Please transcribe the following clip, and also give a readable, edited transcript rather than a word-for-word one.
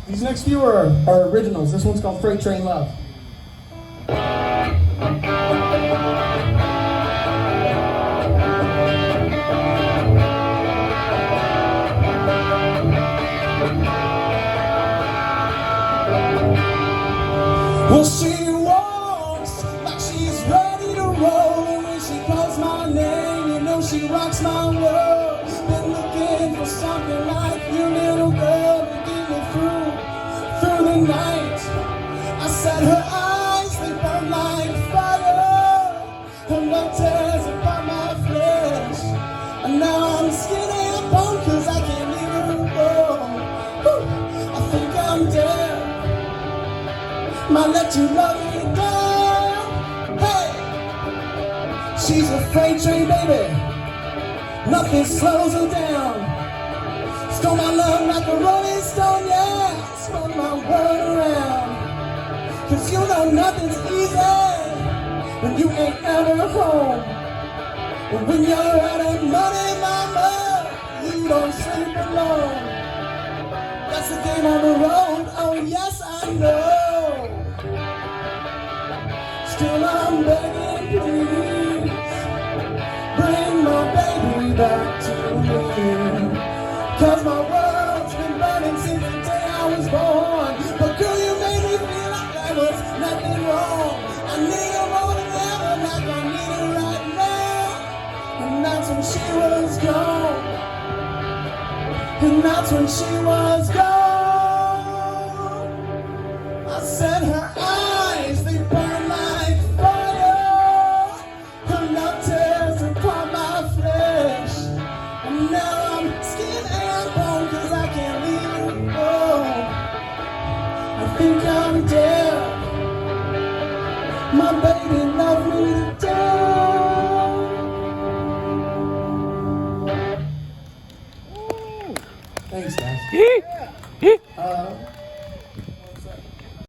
These next few are originals. This one's called Freight Train Love. Well, she walks like she's ready to roll, and when she calls my name, you know she rocks my world. Been looking for something like you, little girl, to get me through the night. I said her eyes, they burn like fire. Her love tears apart my flesh, and now I'm skinny and bone 'cause I can't leave her alone. I think I'm dead. Might let you love me down. Hey, she's a freight train, baby. Nothing slows her down. Stole my love like a rolling stone, yeah. Spun my world around. 'Cause you know nothing's easy when you ain't ever home. And when you're out of money, mama, you don't sleep alone. That's the game on the road, oh yes I know. Still I'm begging, please, bring my baby back to me. 'Cause my world's been burning since the day I was born. But girl, you made me feel like there was nothing wrong. I need her more than ever, like I need her right now. And that's when she was gone. And that's when she was gone. I said her eyes, they burn like fire. Her love tears apart my flesh, and now I'm skin and bone 'cause I can't leave her alone. I think I'm dead. My baby loved me to death. Thanks, guys.